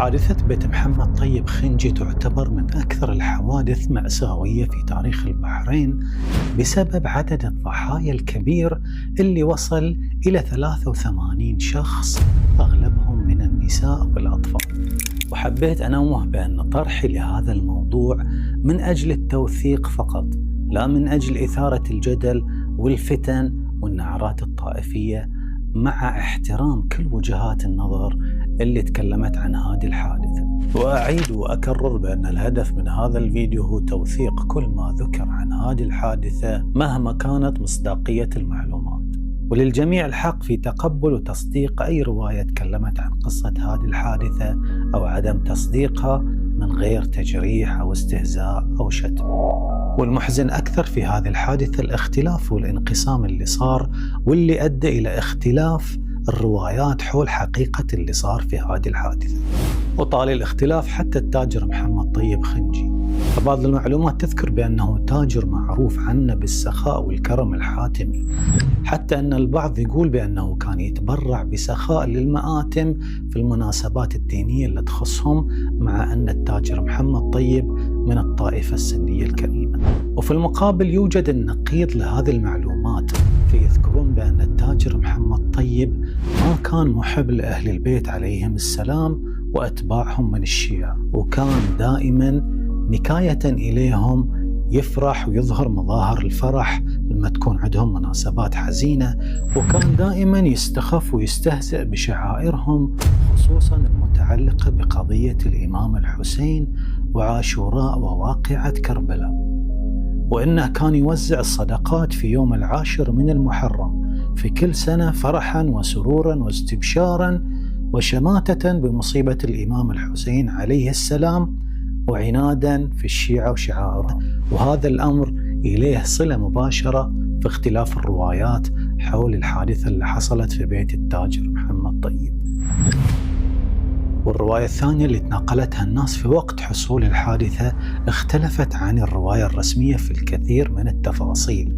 حادثة بيت محمد طيب خنجي تعتبر من أكثر الحوادث مأساوية في تاريخ البحرين بسبب عدد الضحايا الكبير اللي وصل إلى 83 شخص أغلبهم من النساء والأطفال. وحبيت أنوه بأن طرحي لهذا الموضوع من أجل التوثيق فقط، لا من أجل إثارة الجدل والفتن والنعرات الطائفية، مع احترام كل وجهات النظر اللي تكلمت عن هذه الحادثة. وأعيد وأكرر بأن الهدف من هذا الفيديو هو توثيق كل ما ذكر عن هذه الحادثة مهما كانت مصداقية المعلومات، وللجميع الحق في تقبل وتصديق أي رواية تكلمت عن قصة هذه الحادثة أو عدم تصديقها من غير تجريح أو استهزاء أو شتم. والمحزن أكثر في هذه الحادثة الاختلاف والانقسام اللي صار، واللي أدى إلى اختلاف الروايات حول حقيقة اللي صار في هذه الحادثة. وطال الاختلاف حتى التاجر محمد طيب خنجي، فبعض المعلومات تذكر بأنه تاجر معروف عنه بالسخاء والكرم الحاتمي، حتى أن البعض يقول بأنه كان يتبرع بسخاء للمآتم في المناسبات الدينية اللي تخصهم، مع أن التاجر محمد طيب من الطائفة السنية الكريمة. وفي المقابل يوجد النقيض لهذه المعلومات، فيذكرون بأن التاجر محمد طيب ما كان محب لأهل البيت عليهم السلام وأتباعهم من الشيعة، وكان دائما نكاية إليهم يفرح ويظهر مظاهر الفرح لما تكون عندهم مناسبات حزينة، وكان دائما يستخف ويستهزئ بشعائرهم، خصوصا المتعلقة بقضية الإمام الحسين وعاشوراء وواقعة كربلاء. وإنه كان يوزع الصدقات في يوم 10 من المحرم في كل سنة فرحا وسرورا واستبشارا وشماتة بمصيبة الإمام الحسين عليه السلام، وعنادا في الشيعة وشعائره. وهذا الأمر إليه صلة مباشرة في اختلاف الروايات حول الحادثة اللي حصلت في بيت التاجر محمد طيب. والرواية الثانية اللي تناقلتها الناس في وقت حصول الحادثة اختلفت عن الرواية الرسمية في الكثير من التفاصيل،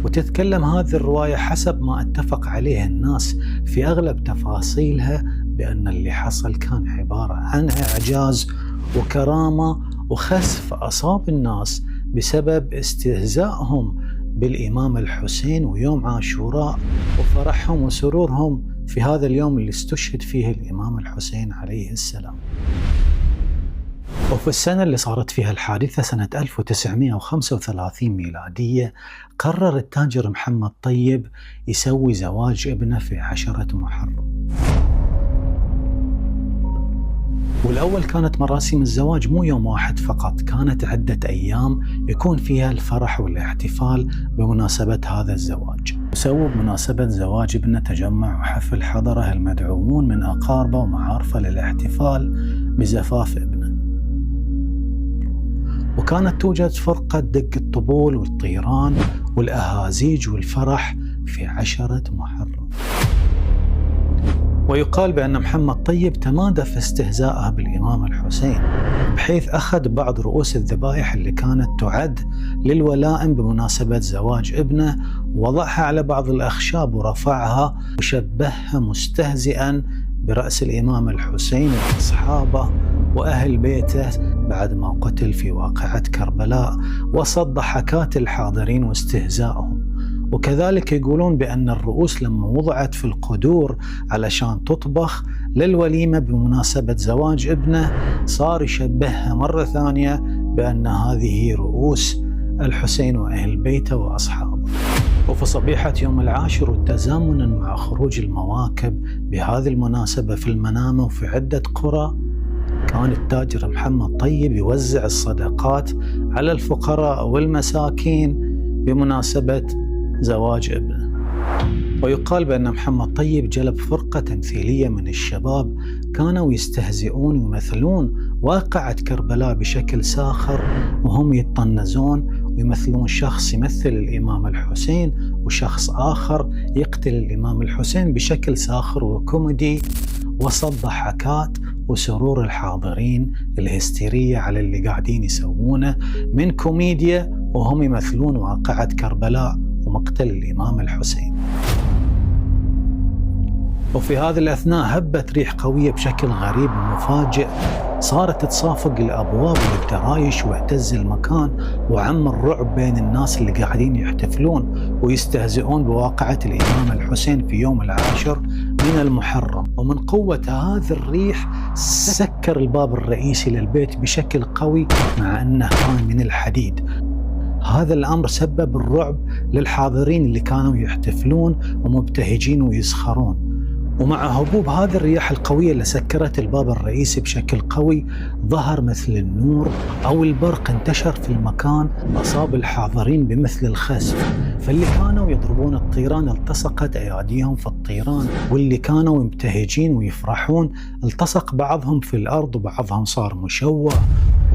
وتتكلم هذه الرواية حسب ما اتفق عليه الناس في أغلب تفاصيلها بأن اللي حصل كان عبارة عن إعجاز وكرامة وخسف أصاب الناس بسبب استهزائهم بالإمام الحسين ويوم عاشوراء وفرحهم وسرورهم في هذا اليوم اللي استشهد فيه الإمام الحسين عليه السلام. وفي السنة اللي صارت فيها الحادثة سنة 1935 ميلادية، قرر التاجر محمد طيب يسوي زواج ابنه في 10 محرم. والأول كانت مراسم الزواج مو يوم واحد فقط، كانت عدة أيام يكون فيها الفرح والاحتفال بمناسبة هذا الزواج. وسووا بمناسبة زواج ابنه تجمع وحفل حضره المدعوون من أقاربه ومعارفه للاحتفال بزفاف ابنه. وكانت توجد فرقة دق الطبول والطيران والأهازيج والفرح في 10 محرم. ويقال بأن محمد طيب تمادى في استهزائه بالإمام الحسين، بحيث أخذ بعض رؤوس الذبائح اللي كانت تعد للولائم بمناسبة زواج ابنه ووضعها على بعض الأخشاب ورفعها وشبهها مستهزئا برأس الإمام الحسين وأصحابه وأهل بيته بعد ما قتل في واقعة كربلاء، وسط ضحكات الحاضرين واستهزائهم. وكذلك يقولون بأن الرؤوس لما وضعت في القدور علشان تطبخ للوليمة بمناسبة زواج ابنه صار يشبهها مرة ثانية بأن هذه رؤوس الحسين وأهل بيته وأصحابه. وفي صبيحة يوم 10 وتزامنا مع خروج المواكب بهذه المناسبة في المنامة وفي عدة قرى، كان التاجر محمد طيب يوزع الصدقات على الفقراء والمساكين بمناسبة زواج ابنه. ويقال بأن محمد طيب جلب فرقة تمثيلية من الشباب كانوا يستهزئون ويمثلون واقعة كربلاء بشكل ساخر، وهم يتطنزون ويمثلون شخص يمثل الإمام الحسين وشخص آخر يقتل الإمام الحسين بشكل ساخر وكوميدي، وسط ضحكات وسرور الحاضرين الهستيرية على اللي قاعدين يسوونه من كوميديا وهم يمثلون واقعة كربلاء ومقتل الإمام الحسين. وفي هذه الأثناء هبت ريح قوية بشكل غريب ومفاجئ، صارت تصافق الأبواب والدرايش واهتز المكان، وعم الرعب بين الناس اللي قاعدين يحتفلون ويستهزئون بواقعة الإمام الحسين في يوم 10 من المحرم. ومن قوة هذه الريح سكر الباب الرئيسي للبيت بشكل قوي مع أنه كان من الحديد. هذا الأمر سبب الرعب للحاضرين اللي كانوا يحتفلون ومبتهجين ويسخرون. ومع هبوب هذه الرياح القوية اللي سكرت الباب الرئيسي بشكل قوي، ظهر مثل النور أو البرق انتشر في المكان، أصاب الحاضرين بمثل الخسف. فاللي كانوا يضربون الطيران التصقت أياديهم في الطيران، واللي كانوا مبتهجين ويفرحون التصق بعضهم في الأرض، وبعضهم صار مشوه،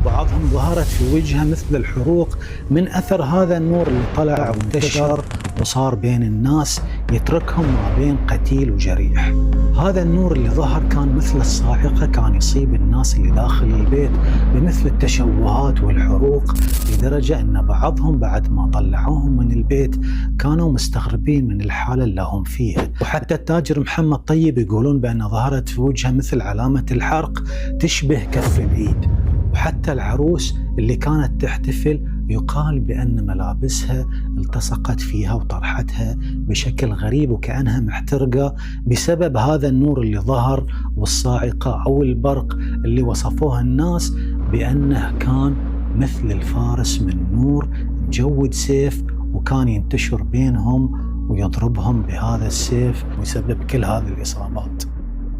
وبعضهم ظهرت في وجهه مثل الحروق من أثر هذا النور اللي طلع وانتشر وصار بين الناس، يتركهم ما بين قتيل وجريح. هذا النور اللي ظهر كان مثل الصاعقة، كان يصيب الناس اللي داخل البيت بمثل التشوهات والحروق، لدرجة أن بعضهم بعد ما طلعوهم من البيت كانوا مستغربين من الحالة اللي هم فيها. وحتى التاجر محمد طيب يقولون بأن ظهرت في وجهه مثل علامة الحرق تشبه كف الإيد. وحتى العروس اللي كانت تحتفل يقال بأن ملابسها التصقت فيها وطرحتها بشكل غريب وكأنها محترقة بسبب هذا النور اللي ظهر والصاعقة أو البرق اللي وصفوه الناس بأنه كان مثل الفارس من نور مجود سيف، وكان ينتشر بينهم ويضربهم بهذا السيف ويسبب كل هذه الإصابات.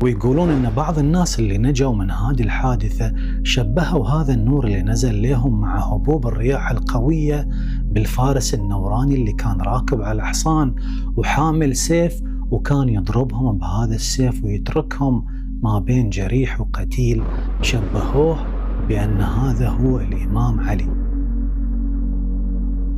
ويقولون أن بعض الناس اللي نجوا من هذه الحادثة شبهوا هذا النور اللي نزل لهم مع هبوب الرياح القوية بالفارس النوراني اللي كان راكب على حصان وحامل سيف، وكان يضربهم بهذا السيف ويتركهم ما بين جريح وقتيل. شبهوه بأن هذا هو الإمام علي.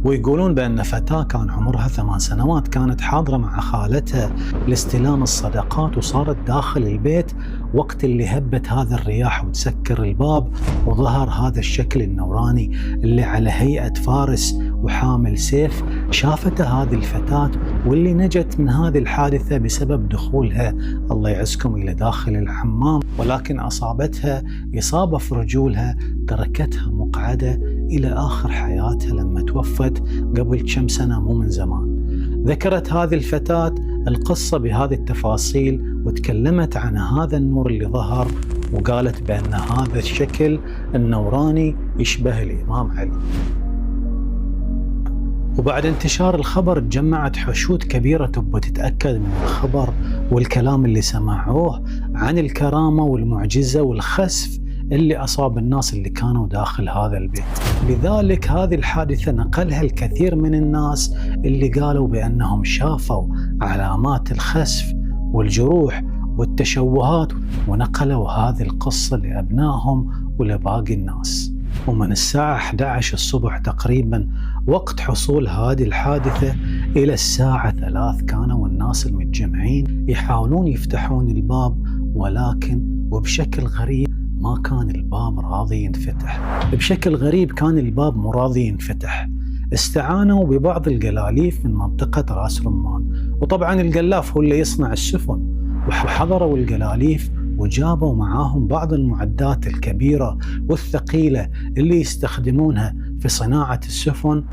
ويقولون بأن فتاة كان عمرها 8 سنوات كانت حاضرة مع خالتها لاستلام الصدقات، وصارت داخل البيت وقت اللي هبت هذا الرياح وتسكر الباب، وظهر هذا الشكل النوراني اللي على هيئة فارس وحامل سيف. شافته هذه الفتاة واللي نجت من هذه الحادثة بسبب دخولها الله يعزكم إلى داخل الحمام، ولكن أصابتها إصابة في رجولها تركتها مقعدة إلى آخر حياتها لما توفت قبل كم سنة مو من زمان. ذكرت هذه الفتاة القصة بهذه التفاصيل وتكلمت عن هذا النور اللي ظهر، وقالت بأن هذا الشكل النوراني يشبه الإمام علي. وبعد انتشار الخبر تجمعت حشود كبيرة تبى تتأكد من الخبر والكلام اللي سمعوه عن الكرامة والمعجزة والخسف اللي أصاب الناس اللي كانوا داخل هذا البيت. لذلك هذه الحادثة نقلها الكثير من الناس اللي قالوا بأنهم شافوا علامات الخسف والجروح والتشوهات، ونقلوا هذه القصة لأبنائهم ولباقي الناس. ومن الساعة 11 الصبح تقريبا وقت حصول هذه الحادثة إلى الساعة 3 كانوا الناس المتجمعين يحاولون يفتحون الباب، ولكن وبشكل غريب ما كان الباب راضي ينفتح. بشكل غريب كان الباب مو راضي ينفتح. استعانوا ببعض القلاليف من منطقة راس رمان، وطبعا القلاف هو اللي يصنع السفن، وحضروا القلاليف وجابوا معاهم بعض المعدات الكبيرة والثقيلة اللي يستخدمونها في صناعة السفن.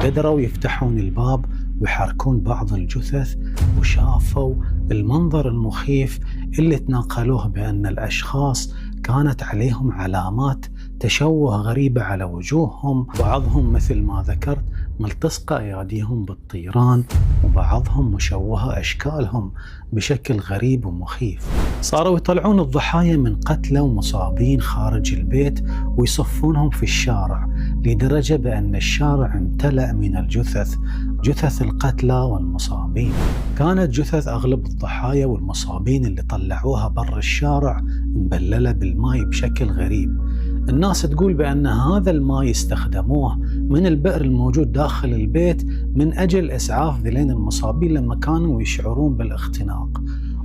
قدروا يفتحون الباب ويحركون بعض الجثث، وشافوا المنظر المخيف اللي تناقلوه بأن الأشخاص كانت عليهم علامات تشوه غريبة على وجوههم، بعضهم مثل ما ذكرت ملتصقة أياديهم بالطيران، وبعضهم مشوهة أشكالهم بشكل غريب ومخيف. صاروا يطلعون الضحايا من قتلى ومصابين خارج البيت ويصفونهم في الشارع، لدرجة بأن الشارع امتلأ من الجثث، جثث القتلى والمصابين. كانت جثث أغلب الضحايا والمصابين اللي طلعوها بر الشارع مبللة بالماء بشكل غريب. الناس تقول بأن هذا الماء استخدموه من البئر الموجود داخل البيت من أجل إسعاف ذلين المصابين لما كانوا يشعرون بالاختناق.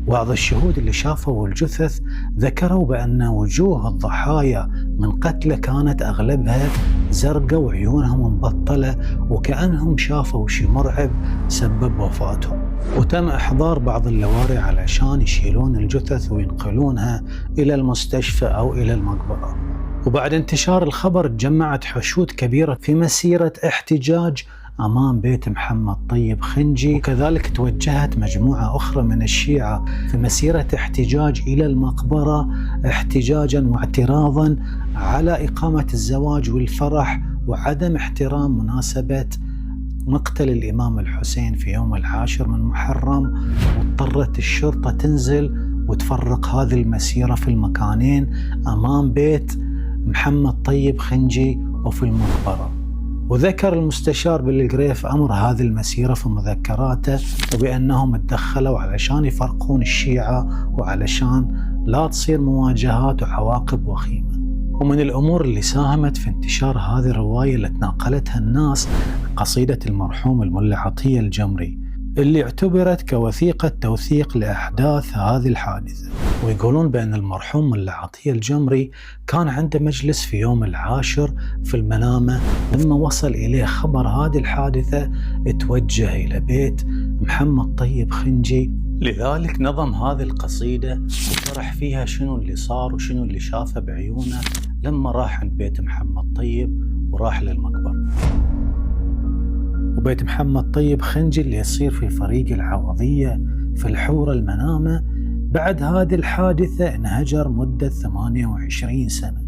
بعض الشهود اللي شافوا الجثث ذكروا بأن وجوه الضحايا من قتلى كانت أغلبها زرقاء وعيونهم مبطلة، وكأنهم شافوا شيء مرعب سبب وفاتهم. وتم إحضار بعض اللواري علشان يشيلون الجثث وينقلونها إلى المستشفى أو إلى المقبرة. وبعد انتشار الخبر تجمعت حشود كبيرة في مسيرة احتجاج أمام بيت محمد طيب خنجي، وكذلك توجهت مجموعة أخرى من الشيعة في مسيرة احتجاج إلى المقبرة احتجاجا واعتراضا على إقامة الزواج والفرح وعدم احترام مناسبة مقتل الإمام الحسين في يوم 10 من محرم. واضطرت الشرطة تنزل وتفرق هذه المسيرة في المكانين أمام بيت محمد طيب خنجي وفي المقبرة. وذكر المستشار بالقريف أمر هذه المسيرة في مذكراته وبأنهم تدخلوا علشان يفرقون الشيعة وعلشان لا تصير مواجهات وعواقب وخيمة. ومن الأمور اللي ساهمت في انتشار هذه الرواية اللي تناقلتها الناس قصيدة المرحوم الملا عطية الجمري اللي اعتبرت كوثيقة توثيق لأحداث هذه الحادثة. ويقولون بأن المرحوم ملا عطية الجمري كان عنده مجلس في يوم 10 في المنامة، لما وصل إليه خبر هذه الحادثة توجه إلى بيت محمد طيب خنجي، لذلك نظم هذه القصيدة وشرح فيها شنو اللي صار وشنو اللي شافه بعيونه لما راح عند بيت محمد طيب وراح للمقبرة. وبيت محمد طيب خنجي اللي يصير في فريق العوضية في الحورة المنامة بعد هذه الحادثة انهجر مدة 28 سنة،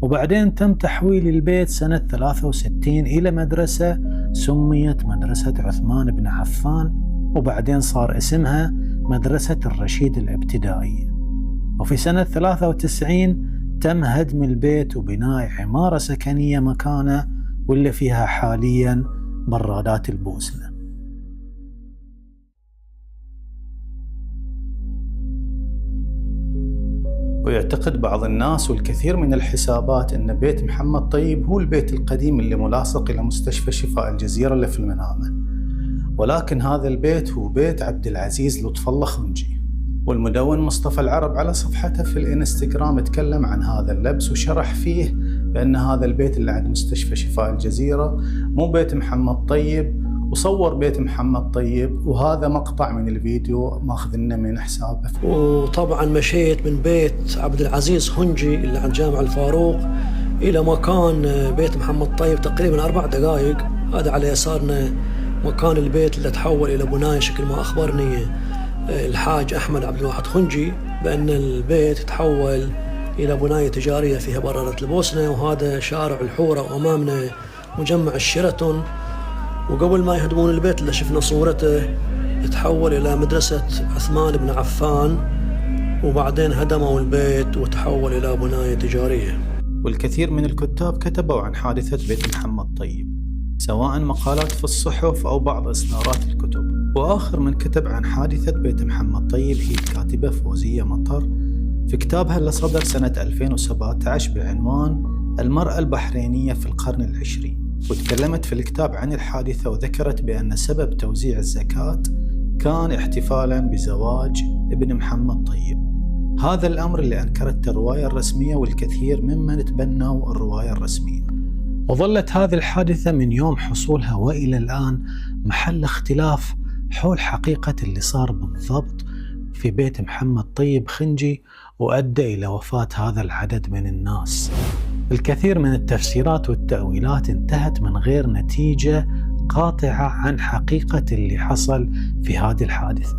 وبعدين تم تحويل البيت سنة 63 إلى مدرسة سميت مدرسة عثمان بن عفان، وبعدين صار اسمها مدرسة الرشيد الابتدائية. وفي سنة 93 تم هدم البيت وبناء عمارة سكنية مكانه واللي فيها حالياً برادات البوسنة. ويعتقد بعض الناس والكثير من الحسابات أن بيت محمد طيب هو البيت القديم اللي ملاصق إلى مستشفى شفاء الجزيرة اللي في المنامة، ولكن هذا البيت هو بيت عبد العزيز لطف الله خنجي. والمدون مصطفى العرب على صفحته في الانستغرام تكلم عن هذا اللبس وشرح فيه بأن هذا البيت اللي عند مستشفى شفاء الجزيرة مو بيت محمد طيب، وصور بيت محمد طيب، وهذا مقطع من الفيديو ماخذنه من حسابه. وطبعا مشيت من بيت عبد العزيز خنجي اللي عند جامع الفاروق إلى مكان بيت محمد طيب تقريبا 4 دقائق. هذا على يسارنا مكان البيت اللي تحول إلى بناية، شكل ما أخبرني الحاج أحمد عبد الواحد خنجي بأن البيت تحول إلى بناية تجارية فيها برارة البوسنة. وهذا شارع الحورة وأمامنا مجمع الشيراتون. وقبل ما يهدمون البيت اللي شفنا صورته تحول إلى مدرسة عثمان بن عفان، وبعدين هدموا البيت وتحول إلى بناية تجارية. والكثير من الكتاب كتبوا عن حادثة بيت محمد طيب، سواء مقالات في الصحف أو بعض إصدارات الكتب. وآخر من كتب عن حادثة بيت محمد طيب هي الكاتبة فوزية مطر في كتابها اللي صدر سنة 2017 بعنوان المرأة البحرينية في القرن العشرين. وتكلمت في الكتاب عن الحادثة وذكرت بأن سبب توزيع الزكاة كان احتفالا بزواج ابن محمد طيب. هذا الأمر اللي أنكرته الرواية الرسمية والكثير ممن تبنوا الرواية الرسمية. وظلت هذه الحادثة من يوم حصولها وإلى الآن محل اختلاف حول حقيقة اللي صار بالضبط في بيت محمد طيب خنجي وأدى إلى وفاة هذا العدد من الناس. الكثير من التفسيرات والتأويلات انتهت من غير نتيجة قاطعة عن حقيقة اللي حصل في هذه الحادثة.